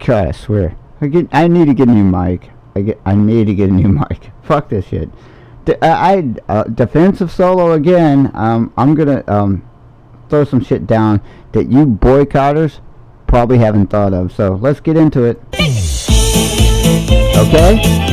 God, I swear. I need to get a new mic. I need to get a new mic. Fuck this shit. Defensive solo again. I'm gonna throw some shit down that you boycotters probably haven't thought of. So let's get into it. Okay?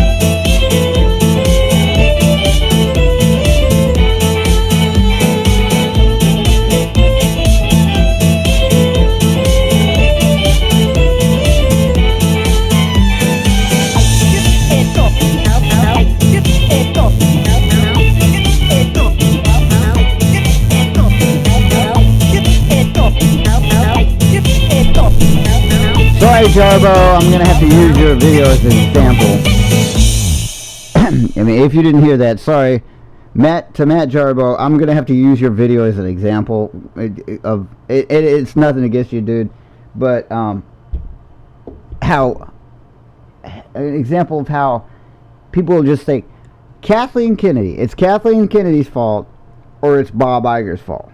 Sorry, Jarbo, I'm going to have to use your video as an example. I mean, if you didn't hear that, sorry. Matt Jarbo, I'm going to have to use your video as an example. It's nothing against you, dude. But, an example of how people will just say, Kathleen Kennedy, it's Kathleen Kennedy's fault, or it's Bob Iger's fault.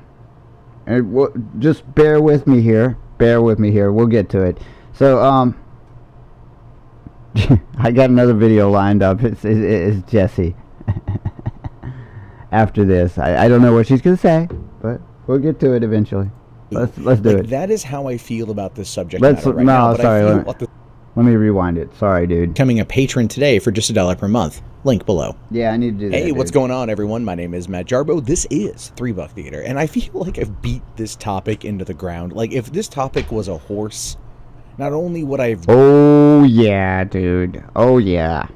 And just bear with me here. We'll get to it. So, I got another video lined up. It's Jesse. After this, I don't know what she's gonna say, but we'll get to it eventually. Let's do it. That is how I feel about this subject matter right now. No, sorry. Let me rewind it. Sorry, dude. Becoming a patron today for just $1 per month. Link below. Yeah, I need to do that. Hey, what's going on, everyone? My name is Matt Jarbo. This is $3 Theater, and I feel like I've beat this topic into the ground. Like, if this topic was a horse, not only would I have... Oh, yeah, dude. Oh, yeah.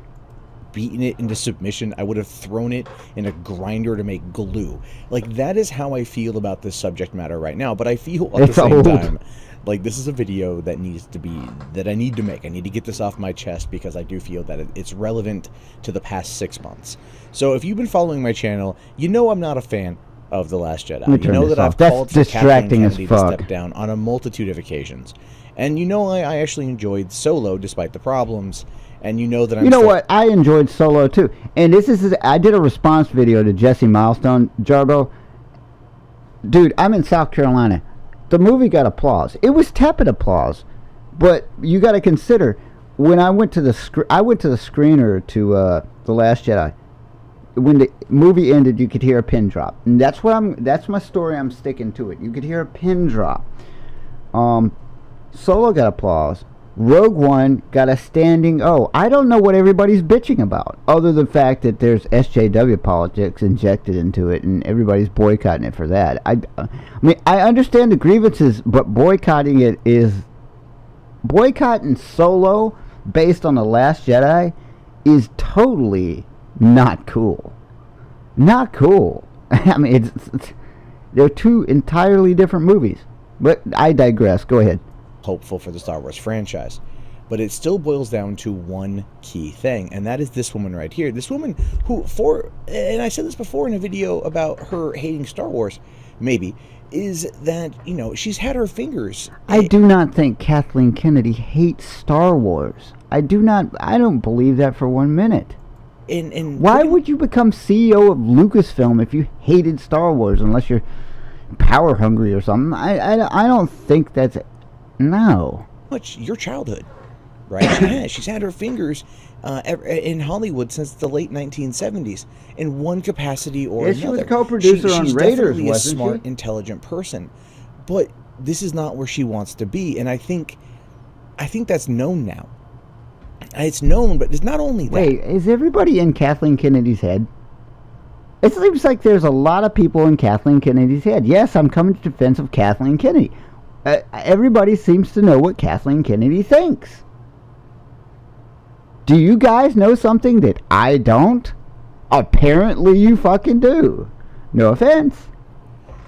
Beaten it into submission, I would have thrown it in a grinder to make glue. Like, that is how I feel about this subject matter right now. But I feel at the same time, like, this is a video that needs to be, that I need to make. I need to get this off my chest because I do feel that it's relevant to the past 6 months. So if you've been following my channel, you know I'm not a fan of The Last Jedi. You know that I've called for Kathleen Kennedy to step down on a multitude of occasions. And you know I actually enjoyed Solo despite the problems. And you know that I'm... You know what? I enjoyed Solo too. And I did a response video to Jesse Milestone, Jarbo. Dude, I'm in South Carolina. The movie got applause. It was tepid applause. But you got to consider, when I went to the screener to The Last Jedi. When the movie ended, you could hear a pin drop. And that's my story. I'm sticking to it. You could hear a pin drop. Solo got applause. Rogue One got a standing O. I don't know what everybody's bitching about, other than the fact that there's SJW politics injected into it, and everybody's boycotting it for that. I mean, I understand the grievances, but boycotting Solo based on The Last Jedi is totally not cool. Not cool. I mean, they're two entirely different movies. But I digress. Go ahead. Hopeful for the Star Wars franchise, but it still boils down to one key thing, and that is this woman right here. This woman who, and I said this before in a video about her hating Star Wars, maybe, is that, you know, she's had her fingers. I do not think Kathleen Kennedy hates Star Wars. I don't believe that for 1 minute. And why would you become CEO of Lucasfilm if you hated Star Wars, unless you're power hungry or something? I don't think that's... No. Much your childhood, right? She's had her fingers in Hollywood since the late 1970s in one capacity or another. She was a co-producer on Raiders, wasn't she? She's definitely a smart, intelligent person, but this is not where she wants to be, and I think that's known now. It's known, but it's not only that. Wait, is everybody in Kathleen Kennedy's head? It seems like there's a lot of people in Kathleen Kennedy's head. Yes, I'm coming to defense of Kathleen Kennedy. Everybody seems to know what Kathleen Kennedy thinks. Do you guys know something that I don't? Apparently you fucking do. No offense.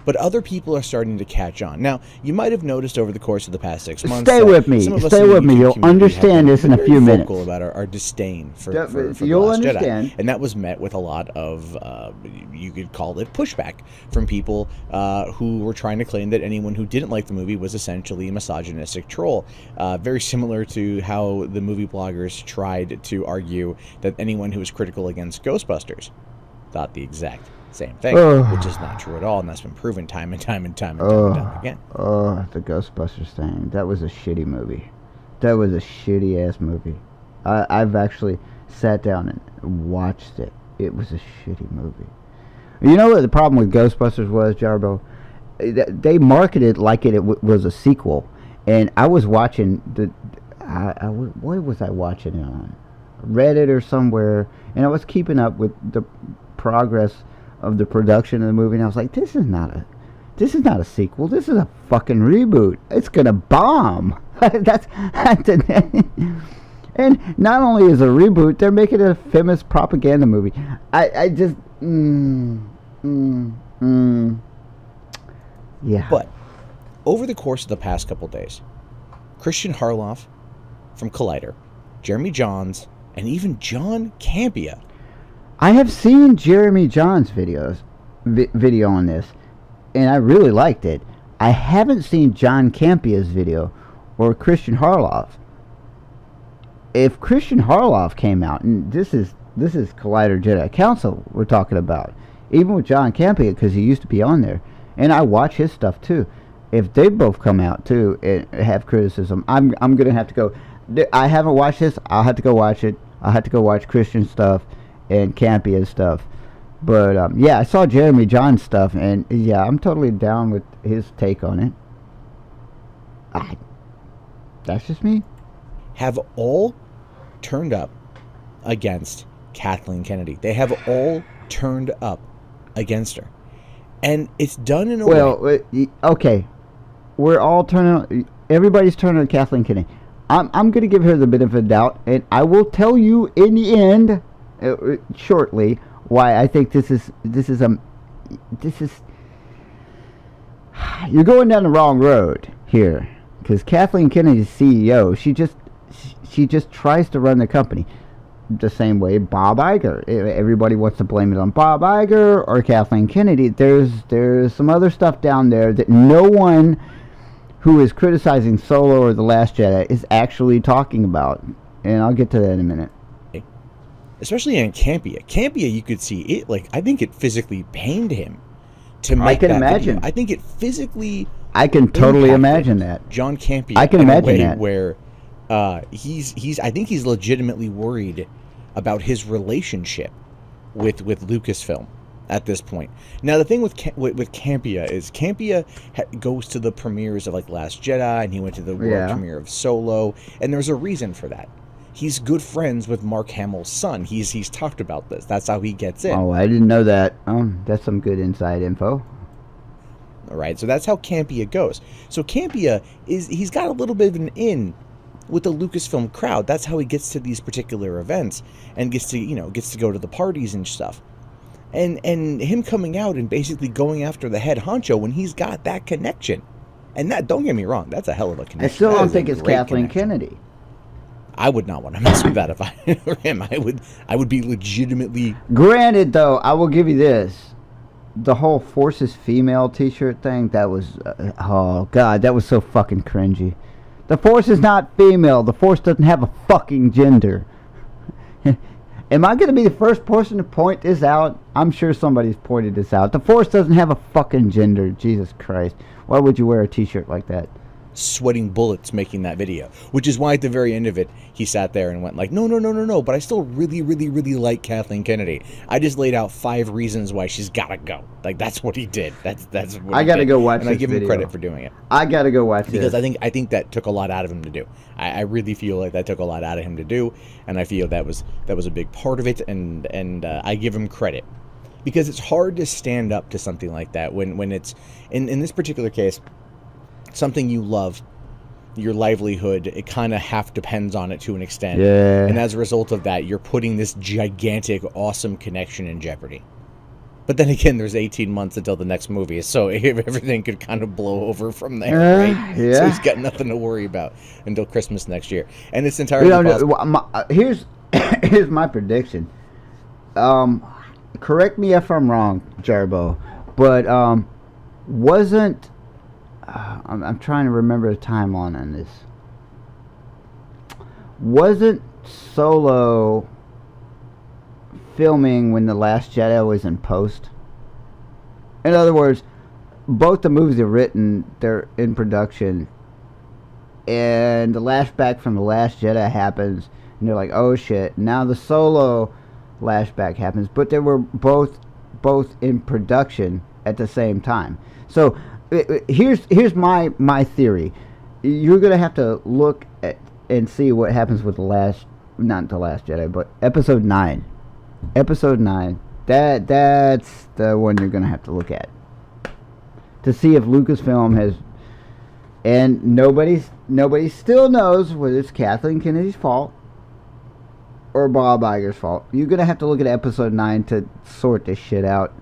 But other people are starting to catch on. Now, you might have noticed over the course of the past 6 months... Stay with me. You'll understand this in a few minutes. Vocal about our disdain for The Last Jedi. And that was met with a lot of, you could call it pushback from people who were trying to claim that anyone who didn't like the movie was essentially a misogynistic troll. Very similar to how the movie bloggers tried to argue that anyone who was critical against Ghostbusters thought the exact same thing, which is not true at all, and that's been proven time and time again. The Ghostbusters thing. That was a shitty movie. That was a shitty ass movie. I've actually sat down and watched it. It was a shitty movie. You know what the problem with Ghostbusters was, Jarbo? They marketed like it was a sequel, and I was watching what was I watching it on? Reddit or somewhere, and I was keeping up with the progress of the production of the movie, and I was like, this is not a sequel. This is a fucking reboot. It's gonna bomb. That's and not only is it a reboot, they're making it a famous propaganda movie. I just yeah. But over the course of the past couple days, Christian Harloff from Collider, Jeremy Johns, and even John Campea. I have seen Jeremy Johns' video on this, and I really liked it. I haven't seen John Campea's video or Christian Harloff. If Christian Harloff came out, and this is Collider Jedi Council we're talking about, even with John Campea, because he used to be on there, and I watch his stuff too. If they both come out too and have criticism, I'm gonna have to go. I haven't watched this. I'll have to go watch it. I'll have to go watch Christian stuff and Campea's stuff. But yeah, I saw Jeremy John's stuff, and yeah, I'm totally down with his take on it. That's just me. Have all turned up against Kathleen Kennedy. They have all turned up against her. And it's done in a way... Well, okay. We're all turning... Everybody's turning on Kathleen Kennedy. I'm going to give her the benefit of the doubt, and I will tell you in the end, shortly, why I think this is... You're going down the wrong road here. Because Kathleen Kennedy's CEO, she just tries to run the company the same way Bob Iger. Everybody wants to blame it on Bob Iger or Kathleen Kennedy. There's some other stuff down there that no one who is criticizing Solo or The Last Jedi is actually talking about. And I'll get to that in a minute. Especially in Campea. Campea, you could see it, like, I think it physically pained him to make I can that imagine. Video. I think it physically... I can totally imagine that. John Campea. I can imagine that. Where he's I think he's legitimately worried about his relationship with Lucasfilm at this point. Now the thing with Campea is Campea goes to the premieres of like Last Jedi, and he went to the world premiere of Solo, and there's a reason for that. He's good friends with Mark Hamill's son. He's talked about this. That's how he gets in. Oh, I didn't know that. That's some good inside info. All right, so that's how Campea goes. So Campea he's got a little bit of an in with the Lucasfilm crowd. That's how he gets to these particular events and gets to go to the parties and stuff. And him coming out and basically going after the head honcho when he's got that connection. And that, don't get me wrong, that's a hell of a connection. I still don't think it's Kathleen Kennedy. I would not want to mess with that if I were him. I would be legitimately... Granted, though, I will give you this. The whole Forces Female t-shirt thing, that was... oh, God, that was so fucking cringy. The Force is not female. The Force doesn't have a fucking gender. Am I going to be the first person to point this out? I'm sure somebody's pointed this out. The Force doesn't have a fucking gender. Jesus Christ. Why would you wear a t-shirt like that? Sweating bullets making that video, which is why at the very end of it he sat there and went like, no, but I still really like Kathleen Kennedy. I just laid out 5 reasons why she's gotta go. Like, that's what he did. That's what I gotta go watch this and I give video. him credit for doing it. I gotta go watch because this. I think that took a lot out of him to do. I really feel like that took a lot out of him to do, and I feel that was a big part of it, and I give him credit. Because it's hard to stand up to something like that when it's in this particular case something you love, your livelihood, it kind of half depends on it to an extent. Yeah. And as a result of that, you're putting this gigantic, awesome connection in jeopardy. But then again, there's 18 months until the next movie, so everything could kind of blow over from there, right? Yeah. So he's got nothing to worry about until Christmas next year. And it's entirely possible. Here's my prediction. Correct me if I'm wrong, Jarbo, but wasn't... I'm trying to remember the timeline on this. Wasn't Solo filming when The Last Jedi was in post? In other words, both the movies are written, they're in production, and the lashback from The Last Jedi happens, and they're like, oh shit, now the Solo lashback happens, but they were both in production at the same time. So here's my theory. You're gonna have to look at and see what happens with not the Last Jedi, but Episode 9. Episode 9. That's the one you're gonna have to look at to see if Lucasfilm has. And nobody still knows whether it's Kathleen Kennedy's fault or Bob Iger's fault. You're gonna have to look at Episode 9 to sort this shit out.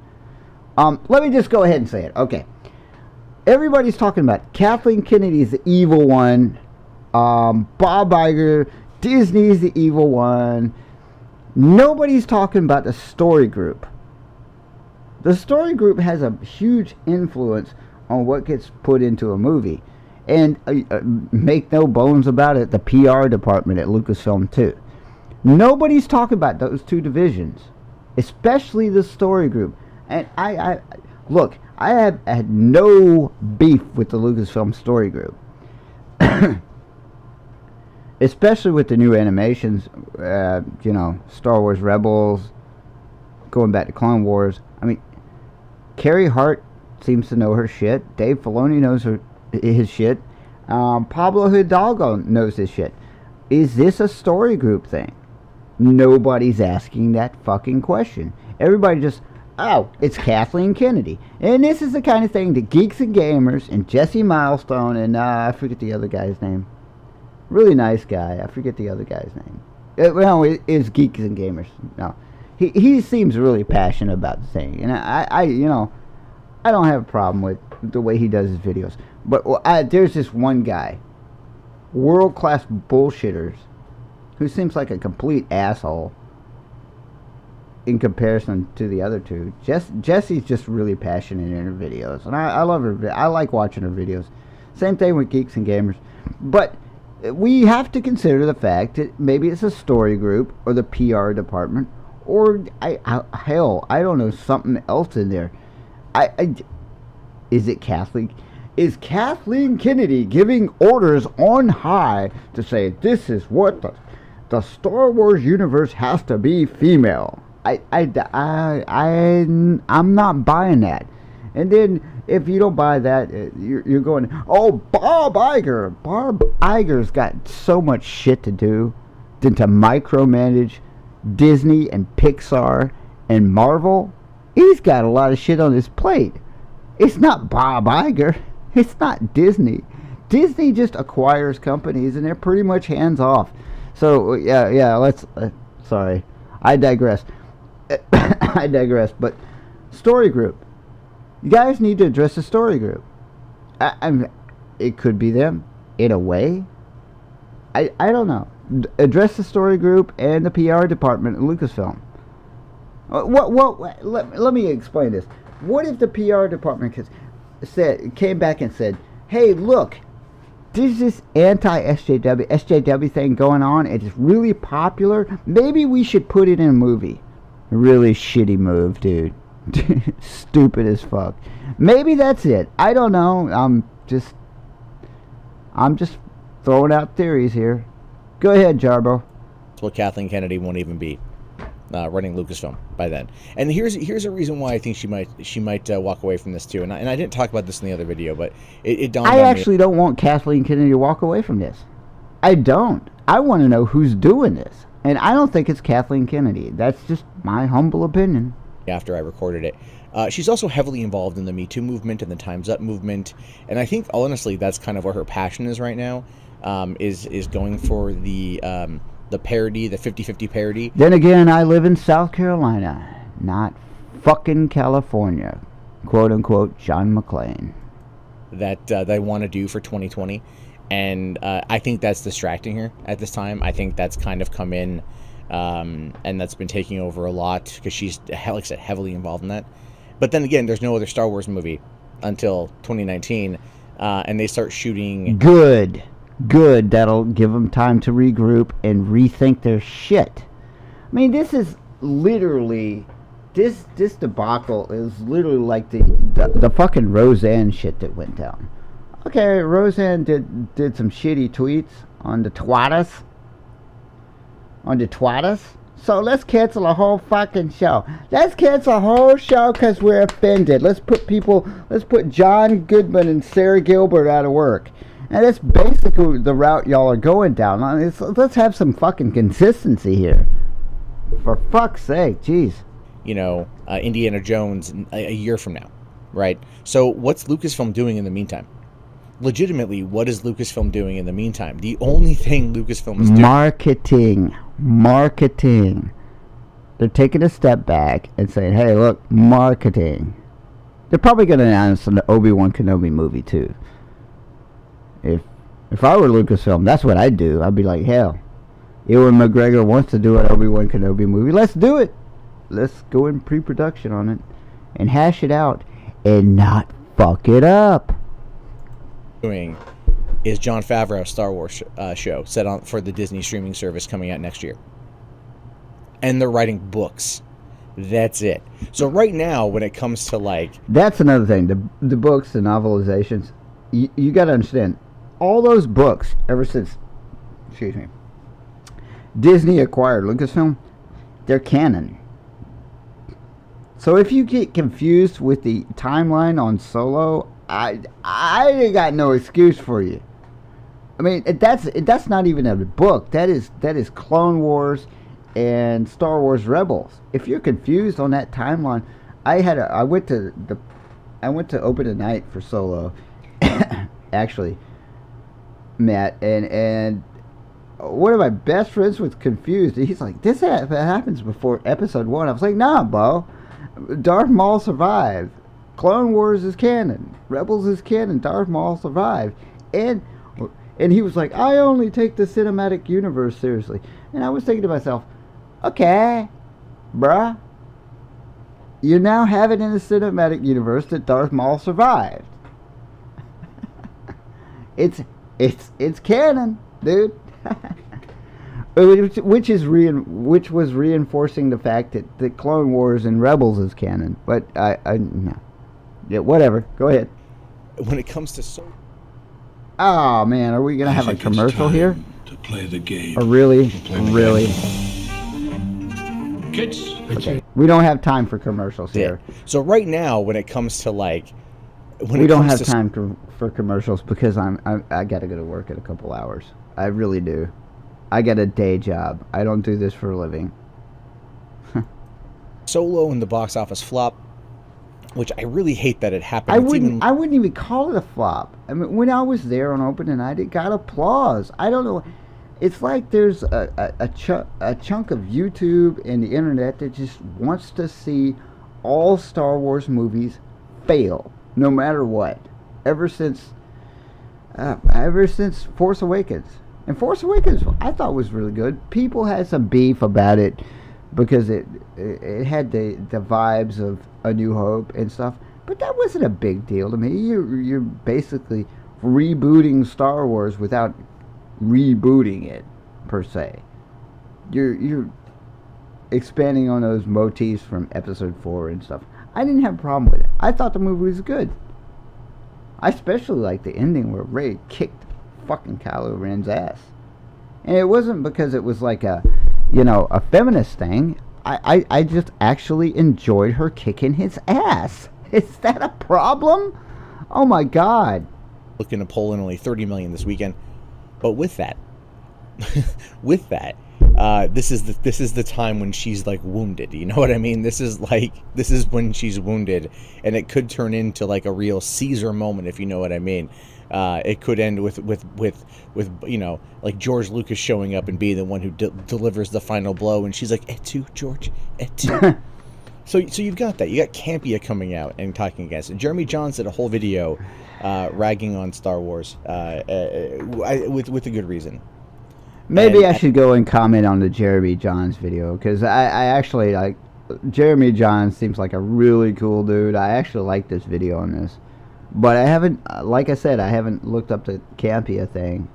Let me just go ahead and say it. Okay. Everybody's talking about Kathleen Kennedy's the evil one. Bob Iger, Disney's the evil one. Nobody's talking about the story group. The story group has a huge influence on what gets put into a movie. And make no bones about it, the PR department at Lucasfilm too. Nobody's talking about those two divisions, especially the story group. And I have had no beef with the Lucasfilm story group. Especially with the new animations, Star Wars Rebels, going back to Clone Wars. I mean, Carrie Hart seems to know her shit. Dave Filoni knows his shit. Pablo Hidalgo knows his shit. Is this a story group thing? Nobody's asking that fucking question. Everybody just, oh, it's Kathleen Kennedy. And this is the kind of thing that Geeks and Gamers and Jesse Milestone and I forget the other guy's name. Really nice guy. I forget the other guy's name. It is Geeks and Gamers. No, he seems really passionate about the thing, and I don't have a problem with the way he does his videos. But there's this one guy, world-class bullshitters, who seems like a complete asshole in comparison to the other two. Jessie's just really passionate in her videos, and I love her. I like watching her videos. Same thing with Geeks and Gamers. But we have to consider the fact that maybe it's a story group or the PR department, or hell, I don't know, something else in there. Is it Kathleen? Is Kathleen Kennedy giving orders on high to say this is what the Star Wars universe has to be female? I'm not buying that. And then if you don't buy that, you're going, oh, Bob Iger. Bob Iger's got so much shit to do than to micromanage Disney and Pixar and Marvel. He's got a lot of shit on his plate. It's not Bob Iger. It's not Disney. Disney just acquires companies, and they're pretty much hands off. So yeah. Let's. Sorry, I digress. I digress. But story group. You guys need to address the story group. It could be them in a way. I don't know. Address the story group and the PR department at Lucasfilm. Let me explain this. What if the PR department came back and said, hey, look, there's this anti-SJW thing going on. It's really popular. Maybe we should put it in a movie. Really shitty move, dude. Stupid as fuck. Maybe that's it. I don't know. I'm just throwing out theories here. Go ahead, Jarbo. That's what Kathleen Kennedy won't even be running Lucasfilm by then. And here's a reason why I think she might walk away from this too. And I didn't talk about this in the other video, but it dawned on me. I actually don't want Kathleen Kennedy to walk away from this. I don't. I want to know who's doing this, and I don't think it's Kathleen Kennedy. That's just my humble opinion. After I recorded it. She's also heavily involved in the Me Too movement and the Time's Up movement, and I think honestly that's kind of where her passion is right now, is going for the parody, the 50-50 parody. Then again, I live in South Carolina, not fucking California, quote unquote John McClane. That they want to do for 2020, and I think that's distracting her at this time. I think that's kind of come in. And that's been taking over a lot because she's, like I said, heavily involved in that. But then again, there's no other Star Wars movie until 2019, and they start shooting. Good. That'll give them time to regroup and rethink their shit. I mean, this is literally, this debacle is literally like the fucking Roseanne shit that went down. Okay, Roseanne did some shitty tweets on the twattas. So let's cancel a whole fucking show. Let's cancel a whole show because we're offended. Let's put John Goodman and Sarah Gilbert out of work. And that's basically the route y'all are going down. Let's have some fucking consistency here. For fuck's sake, jeez. You know, Indiana Jones a year from now, right? So what's Lucasfilm doing in the meantime? Legitimately, what is Lucasfilm doing in the meantime? The only thing Lucasfilm is doing... Marketing. They're taking a step back and saying, hey, look, marketing. They're probably going to announce an Obi-Wan Kenobi movie, too. If I were Lucasfilm, that's what I'd do. I'd be like, hell, Ewan McGregor wants to do an Obi-Wan Kenobi movie. Let's do it. Let's go in pre-production on it and hash it out and not fuck it up. Doing is Jon Favreau's Star Wars show set on for the Disney streaming service coming out next year, and they're writing books. That's it. So right now, when it comes to like, that's another thing. The books, the novelizations. You got to understand, all those books ever since, excuse me, Disney acquired Lucasfilm, they're canon. So if you get confused with the timeline on Solo, I got no excuse for you. I mean, that's not even a book. That is Clone Wars and Star Wars Rebels. If you're confused on that timeline, I went to open a night for Solo, actually, Matt, and one of my best friends was confused. He's like, "This happens before Episode 1." I was like, "Nah, Bo. Darth Maul survived. Clone Wars is canon. Rebels is canon. Darth Maul survived." And he was like, "I only take the cinematic universe seriously." And I was thinking to myself, okay, bruh, you now have it in the cinematic universe that Darth Maul survived. It's canon, dude. which was reinforcing the fact that the Clone Wars and Rebels is canon. But no. Yeah, whatever. Go ahead. When it comes to oh man, are we gonna have a commercial here? To play the game. Really? Kids. Okay. We don't have time for commercials here. So right now, when it comes to like, we don't have time for commercials because I gotta go to work in a couple hours. I really do. I got a day job. I don't do this for a living. Solo in the box office flop, which I really hate that it happened. I wouldn't even call it a flop. I mean, when I was there on opening night, it got applause. I don't know. It's like there's a chunk of YouTube and the internet that just wants to see all Star Wars movies fail, no matter what. Ever since Force Awakens. And Force Awakens, I thought was really good. People had some beef about it because it had the vibes of A New Hope and stuff. But that wasn't a big deal to me. You're basically rebooting Star Wars without rebooting it per se. You're expanding on those motifs from Episode 4 and stuff. I didn't have a problem with it. I thought the movie was good. I especially liked the ending where Rey kicked fucking Kylo Ren's ass. And it wasn't because it was like a feminist thing. I just actually enjoyed her kicking his ass. Is that a problem? Oh my god. Looking to pull in only 30 million this weekend. But with that, this is the time when she's like wounded. You know what I mean? This is when she's wounded, and it could turn into like a real Caesar moment, if you know what I mean. It could end with like George Lucas showing up and being the one who delivers the final blow, and she's like, "Et tu, George, et tu." So you've got that. You got Campia coming out and talking against it. Jeremy Johns did a whole video ragging on Star Wars with a good reason. Maybe I should go and comment on the Jeremy Johns video, because I actually like Jeremy Johns. Seems like a really cool dude. I actually like this video on this, but I haven't, like I said, I haven't looked up the Campia thing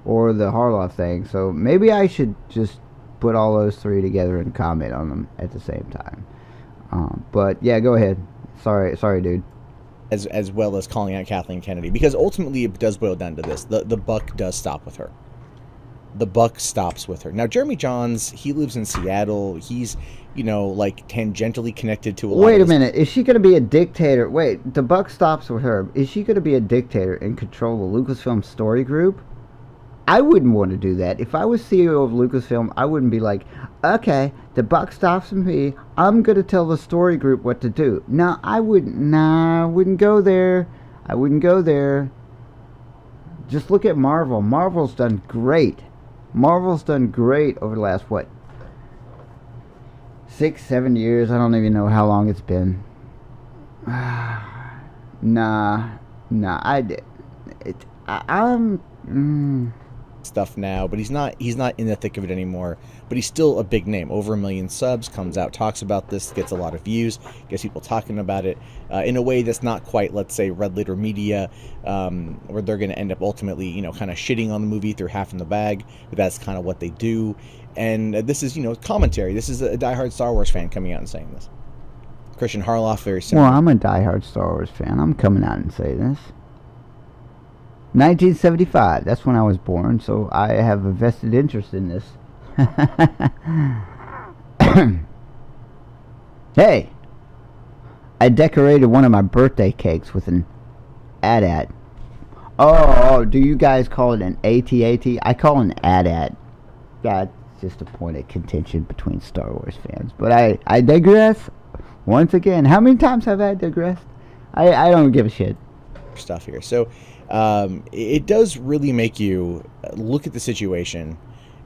or the Harloff thing. So maybe I should just put all those three together and comment on them at the same time. But yeah, go ahead. Sorry, dude. as well as calling out Kathleen Kennedy, because ultimately it does boil down to this: the buck does stop with her. The buck stops with her. Now, Jeremy Jahns, he lives in Seattle. He's, like tangentially connected to a lot Wait of a minute. Is she going to be a dictator? Wait, the buck stops with her. Is she going to be a dictator and control the Lucasfilm story group? I wouldn't want to do that. If I was CEO of Lucasfilm, I wouldn't be like, okay, the buck stops with me. I'm going to tell the story group what to do. No, I wouldn't. Nah, I wouldn't go there. I wouldn't go there. Just look at Marvel. Marvel's done great. Marvel's done great over the last, 6, 7 years? I don't even know how long it's been. Stuff now, but he's not in the thick of it anymore, but he's still a big name. Over 1 million subs, comes out, talks about this, gets a lot of views, gets people talking about it in a way that's not quite, let's say, Red Letter Media, where they're going to end up ultimately, kind of shitting on the movie through half in the bag, but that's kind of what they do. And this is, commentary. This is a diehard Star Wars fan coming out and saying this. Christian Harloff, very similar. Well, I'm a diehard Star Wars fan. I'm coming out and saying this. 1975, that's when I was born, so I have a vested interest in this. Hey, I decorated one of my birthday cakes with an AT-AT. Oh, do you guys call it an AT-AT? I call it an AT-AT. That's just a point of contention between Star Wars fans. But I digress. Once again, how many times have I digressed? I don't give a shit. Stuff here. So it does really make you look at the situation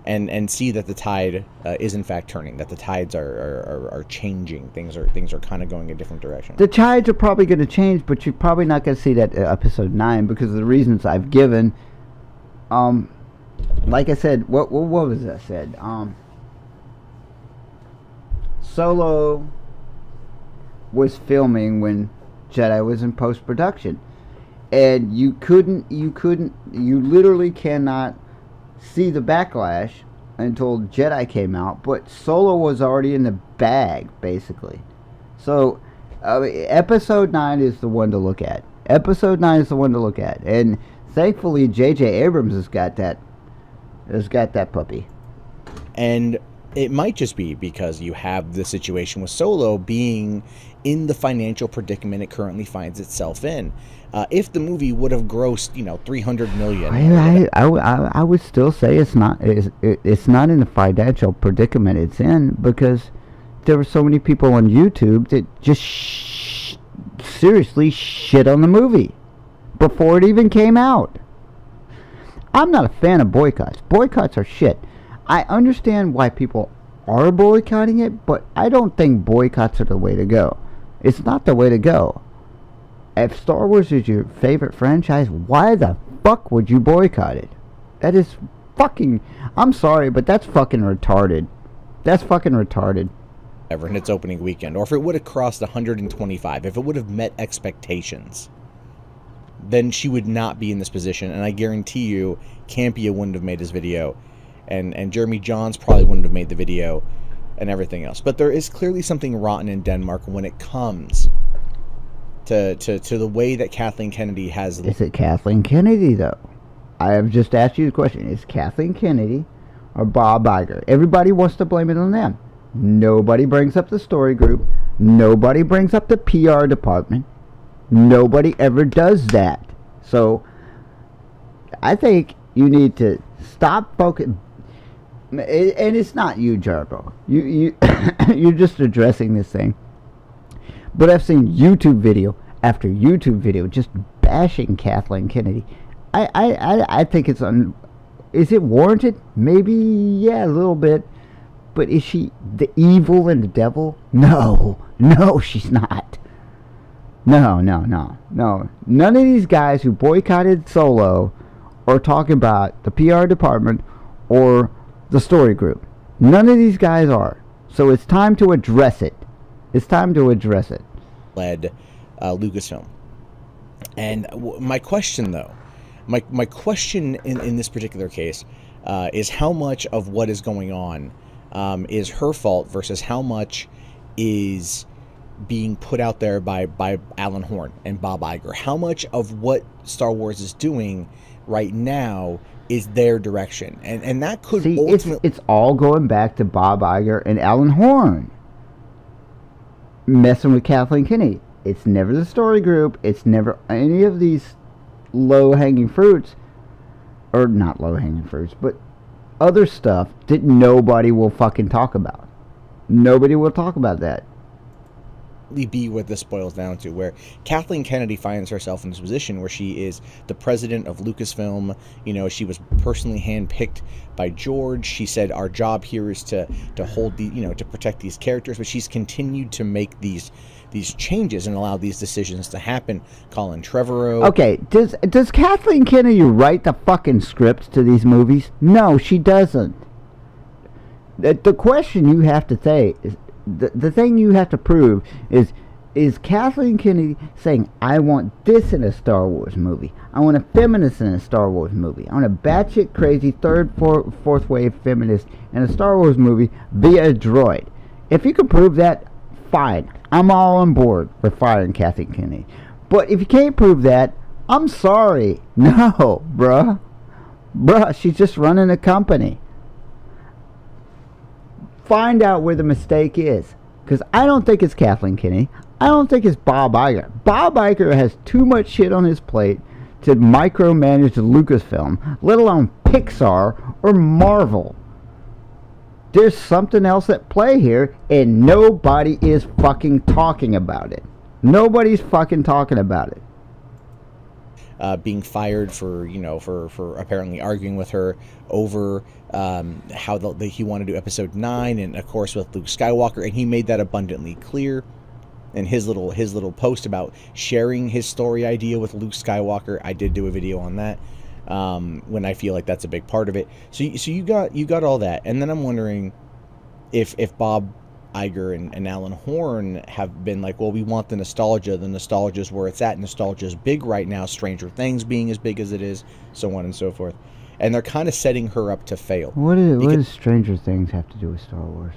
and see that the tide is in fact turning, that the tides are changing. Things are kind of going a different direction. The tides are probably going to change, but you're probably not going to see that episode 9 because of the reasons I've given. Like I said, what was that said? Solo was filming when Jedi was in post-production. And you literally cannot see the backlash until Jedi came out, but Solo was already in the bag, basically. So, Episode 9 is the one to look at. Episode 9 is the one to look at. And thankfully, J.J. Abrams has got that puppy. And it might just be because you have the situation with Solo being in the financial predicament it currently finds itself in. If the movie would have grossed, $300 million, I would still say it's not in the financial predicament it's in because there were so many people on YouTube that just seriously shit on the movie before it even came out. I'm not a fan of boycotts. Boycotts are shit. I understand why people are boycotting it, but I don't think boycotts are the way to go. It's not the way to go. If Star Wars is your favorite franchise, why the fuck would you boycott it? That is fucking... I'm sorry, but that's fucking retarded. That's fucking retarded. Ever in its opening weekend, or if it would have crossed 125, if it would have met expectations, then she would not be in this position, and I guarantee you Campia wouldn't have made his video, and Jeremy Jahns probably wouldn't have made the video, and everything else. But there is clearly something rotten in Denmark when it comes to the way that Kathleen Kennedy has... Is it Kathleen Kennedy, though? I have just asked you the question. Is Kathleen Kennedy or Bob Iger? Everybody wants to blame it on them. Nobody brings up the story group. Nobody brings up the PR department. Nobody ever does that. So, I think you need to stop focusing... And it's not you, Jarbo. You're just addressing this thing. But I've seen YouTube video after YouTube video just bashing Kathleen Kennedy. I think it's is it warranted? Maybe, yeah, a little bit. But is she the evil and the devil? No, she's not. No. None of these guys who boycotted Solo are talking about the PR department or the story group. None of these guys are. So it's time to address it. Led Lucasfilm. And my question, though, my question in this particular case is how much of what is going on is her fault versus how much is being put out there by Alan Horn and Bob Iger? How much of what Star Wars is doing right now is their direction? And that could ultimately... It's all going back to Bob Iger and Alan Horn messing with Kathleen Kennedy. It's never the story group. It's never any of these low-hanging fruits, or not low-hanging fruits, but other stuff that nobody will fucking talk about. Nobody will talk about that. Be what this boils down to, where Kathleen Kennedy finds herself in this position where she is the president of Lucasfilm. You know, she was personally handpicked by George. She said, our job here is to hold the, you know, to protect these characters, but she's continued to make these changes and allow these decisions to happen. Colin Trevorrow. Okay, does Kathleen Kennedy write the fucking scripts to these movies? No, she doesn't. The question you have to say is, the thing you have to prove is Kathleen Kennedy saying, I want this in a Star Wars movie. I want a feminist in a Star Wars movie. I want a batshit crazy fourth wave feminist in a Star Wars movie via a droid. If you can prove that, fine. I'm all on board with firing Kathleen Kennedy. But if you can't prove that, I'm sorry. No, bruh. Bruh, she's just running a company. Find out where the mistake is, because I don't think it's Kathleen Kennedy. I don't think it's Bob Iger. Bob Iger has too much shit on his plate to micromanage Lucasfilm, let alone Pixar or Marvel. There's something else at play here, and nobody is fucking talking about it. Nobody's fucking talking about it. Being fired for apparently arguing with her over how he wanted to do episode 9, and of course with Luke Skywalker, and he made that abundantly clear in his little post about sharing his story idea with Luke Skywalker. I did do a video on that when I feel like that's a big part of it. So you got all that, and then I'm wondering if Bob Iger and Alan Horn have been like, well, we want the nostalgia. The nostalgia is where it's at. Nostalgia is big right now. Stranger Things being as big as it is, so on and so forth. And they're kind of setting her up to fail. What does Stranger Things have to do with Star Wars?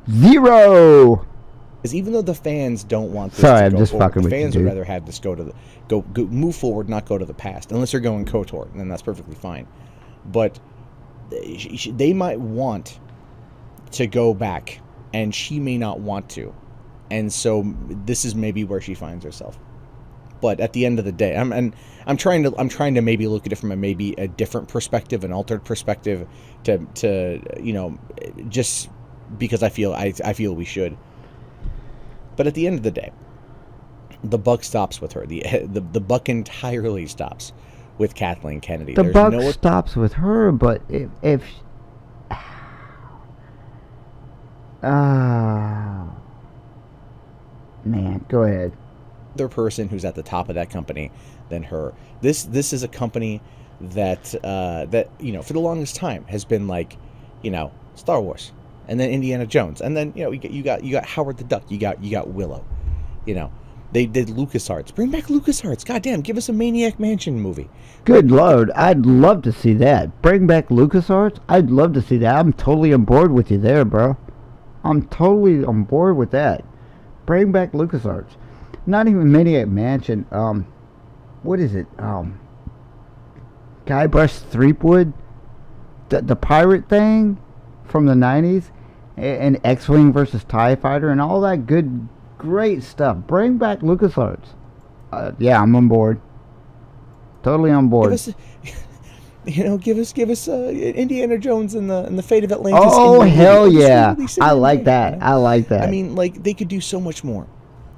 Zero! Because even though the fans don't want this Sorry, to I'm go just forward, fucking the with you, fans would dude. rather have this go move forward, not go to the past. Unless they're going KOTOR, then that's perfectly fine. But they might want to go back, and she may not want to, and so this is maybe where she finds herself. But at the end of the day, I'm trying to maybe look at it from a different perspective, an altered perspective, to just because I feel we should. But at the end of the day, the buck stops with her. The buck entirely stops with Kathleen Kennedy. The buck stops with her, but if man, go ahead. Other person who's at the top of that company than her. This is a company that for the longest time has been like, Star Wars, and then Indiana Jones, and then you got Howard the Duck, you got Willow, They did LucasArts. Bring back LucasArts. Goddamn, give us a Maniac Mansion movie. Good Lord, I'd love to see that. Bring back LucasArts? I'd love to see that. I'm totally on board with you there, bro. I'm totally on board with that. Bring back LucasArts. Not even Maniac Mansion. What is it? Guybrush Threepwood? The pirate thing from the 90s? And X-Wing versus TIE Fighter and all that good, great stuff. Bring back LucasArts. Yeah, I'm on board. Totally on board. Give us Indiana Jones and the Fate of Atlantis. Oh, hell yeah. I like that. I like that. I mean, like, they could do so much more.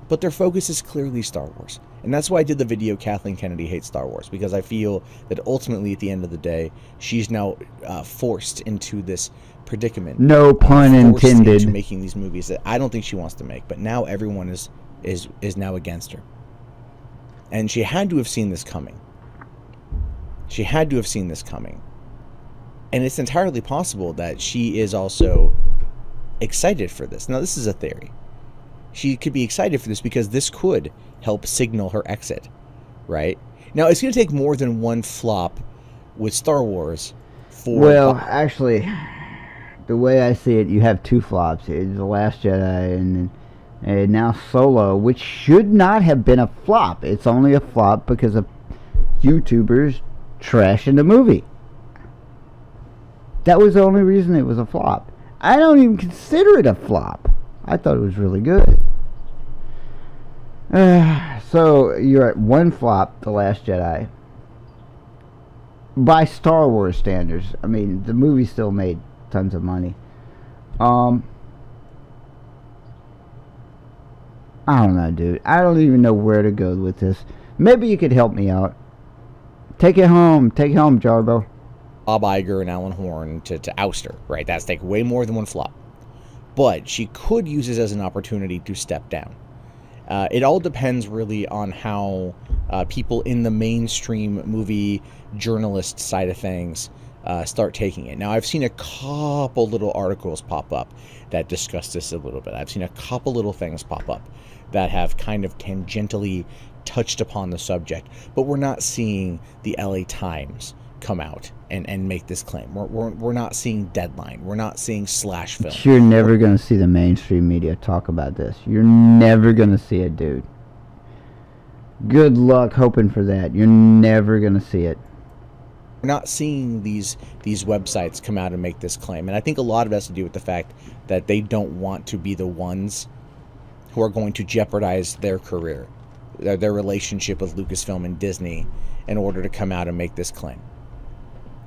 But their focus is clearly Star Wars. And that's why I did the video, Kathleen Kennedy Hates Star Wars, because I feel that ultimately, at the end of the day, she's now forced into this predicament. No pun intended. Into making these movies that I don't think she wants to make, but now everyone is now against her. And she had to have seen this coming. She had to have seen this coming. And it's entirely possible that she is also excited for this. Now, this is a theory. She could be excited for this because this could help signal her exit, right? Now, it's going to take more than one flop with Star Wars for... Well, actually, the way I see it, you have two flops. It's The Last Jedi and And now Solo, which should not have been a flop. It's only a flop because of YouTubers trashing the movie. That was the only reason it was a flop. I don't even consider it a flop. I thought it was really good. So you're at one flop, The Last Jedi. By Star Wars standards. I mean, the movie still made tons of money. I don't know, dude. I don't even know where to go with this. Maybe you could help me out. Take it home. Take it home, Jarbo. Bob Iger and Alan Horn to oust her, right? That's like way more than one flop. But she could use this as an opportunity to step down. It all depends really on how people in the mainstream movie journalist side of things start taking it. Now, I've seen a couple little articles pop up that discuss this a little bit. I've seen a couple little things pop up that have kind of tangentially touched upon the subject, but we're not seeing the LA Times come out and make this claim. We're not seeing Deadline. We're not seeing Slash Film. You're never going to see the mainstream media talk about this. You're never going to see it, dude. Good luck hoping for that. You're never going to see it. We're not seeing these websites come out and make this claim. And I think a lot of it has to do with the fact that they don't want to be the ones who are going to jeopardize their career, their relationship with Lucasfilm and Disney in order to come out and make this claim.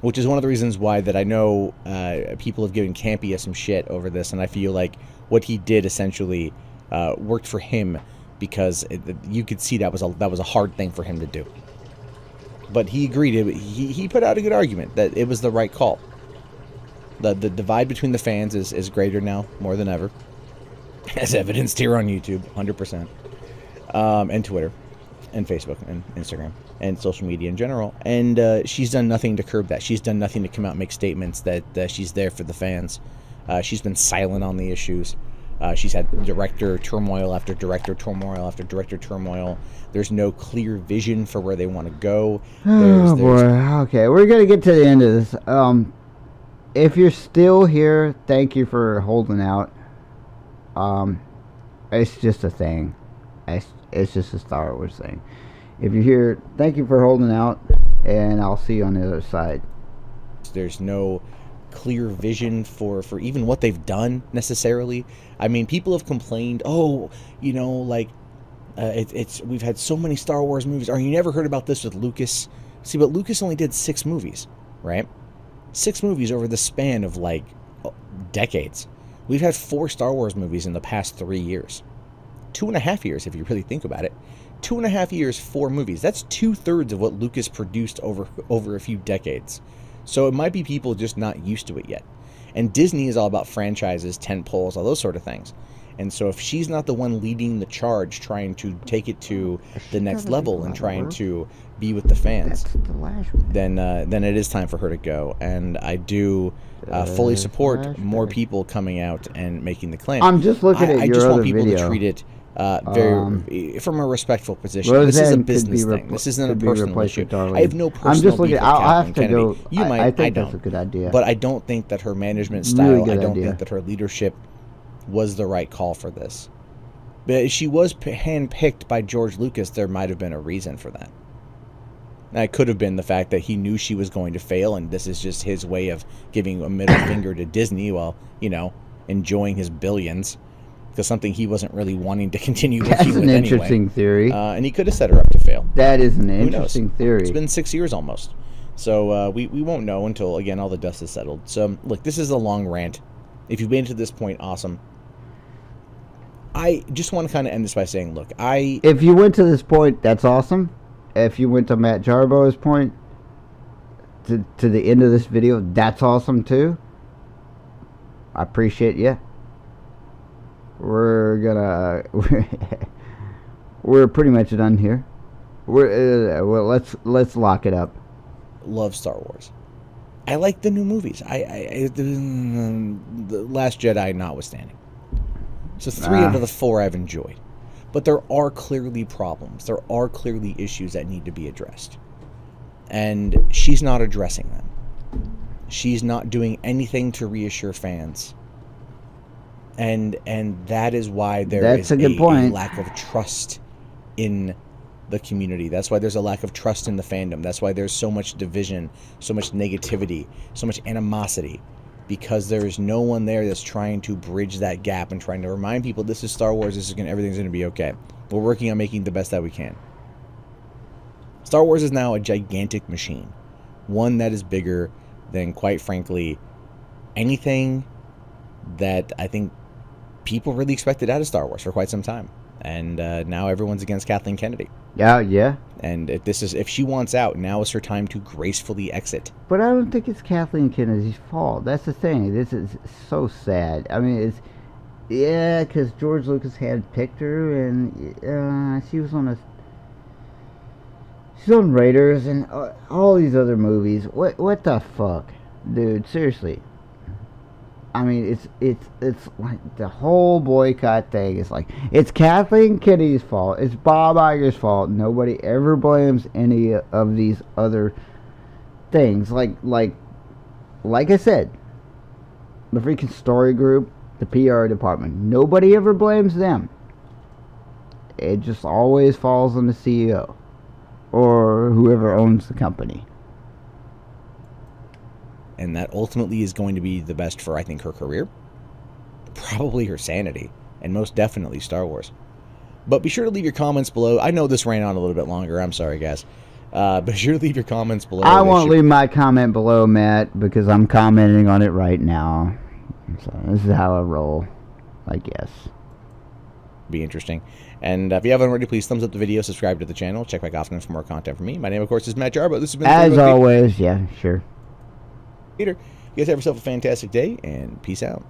Which is one of the reasons why that I know people have given Campea some shit over this, and I feel like what he did essentially worked for him because you could see that was a hard thing for him to do. But he agreed. He put out a good argument that it was the right call. The divide between the fans is greater now, more than ever, as evidenced here on YouTube, 100%, and Twitter, and Facebook, and Instagram, and social media in general. And she's done nothing to curb that. She's done nothing to come out and make statements that she's there for the fans. She's been silent on the issues. She's had director turmoil after director turmoil after director turmoil. There's no clear vision for where they want to go. Oh, boy. Okay, we're going to get to the end of this. If you're still here, thank you for holding out. It's just a thing. It's just a Star Wars thing. If you're here, thank you for holding out, and I'll see you on the other side. There's no clear vision for even what they've done necessarily. I mean, people have complained, we've had so many Star Wars movies. Or you never heard about this with Lucas? See, but Lucas only did 6 movies, right? 6 movies over the span of decades. We've had 4 Star Wars movies in the past 3 years. 2.5 years, if you really think about it. 2.5 years, 4 movies. That's 2/3 of what Lucas produced over a few decades. So it might be people just not used to it yet. And Disney is all about franchises, tentpoles, all those sort of things. And so if she's not the one leading the charge, trying to take it to the next level and trying to be with the fans, then it is time for her to go. And I do fully support more people coming out and making the claim. I'm just looking at your other video. I just want people to treat it very from a respectful position. This is a business thing. This isn't a personal issue. I have no personal beef with Kathleen Kennedy. You might. I think don't. That's a good idea. But I don't think that her management style. I don't think that her leadership was the right call for this. But she was handpicked by George Lucas. There might have been a reason for that. That could have been the fact that he knew she was going to fail, and this is just his way of giving a middle finger to Disney while enjoying his billions. Because something he wasn't really wanting to continue working with anyway. That's an interesting theory. And he could have set her up to fail. That is an interesting theory. It's been 6 years almost. So we won't know until, again, all the dust is settled. So, look, this is a long rant. If you've made it to this point, awesome. I just want to kind of end this by saying, look, if you went to this point, that's awesome. If you went to Matt Jarbo's point, to the end of this video, that's awesome too. I appreciate you. We're pretty much done here. Let's lock it up. Love Star Wars. I like the new movies. The Last Jedi notwithstanding. So 3 out of the 4 I've enjoyed. But there are clearly problems. There are clearly issues that need to be addressed. And she's not addressing them. She's not doing anything to reassure fans. And that is why there That's is a good point. lack of trust in the community. That's why there's a lack of trust in the fandom. That's why there's so much division, so much negativity, so much animosity, because there is no one there that's trying to bridge that gap and trying to remind people this is Star Wars. Everything's going to be okay. We're working on making the best that we can. Star Wars is now a gigantic machine, one that is bigger than, quite frankly, anything that I think people really expected out of Star Wars for quite some time. And now everyone's against Kathleen Kennedy. Yeah. And if she wants out, now is her time to gracefully exit. But I don't think it's Kathleen Kennedy's fault. That's the thing. This is so sad. I mean, because George Lucas had picked her, and she's on Raiders and all these other movies. What the fuck, dude? Seriously. I mean, it's like the whole boycott thing is like, it's Kathleen Kennedy's fault. It's Bob Iger's fault. Nobody ever blames any of these other things. Like I said, the freaking story group, the PR department. Nobody ever blames them. It just always falls on the CEO or whoever owns the company. And that ultimately is going to be the best for, I think, her career, probably her sanity, and most definitely Star Wars. But be sure to leave your comments below. I know this ran on a little bit longer. I'm sorry, guys. Be sure to leave your comments below. I won't leave my comment below, Matt, because I'm commenting on it right now. So this is how I roll, I guess. Be interesting. And if you haven't already, please thumbs up the video, subscribe to the channel, check back often for more content from me. My name, of course, is Matt Jarbo. This has been As always, yeah, sure. Peter. You guys have yourself a fantastic day, and peace out.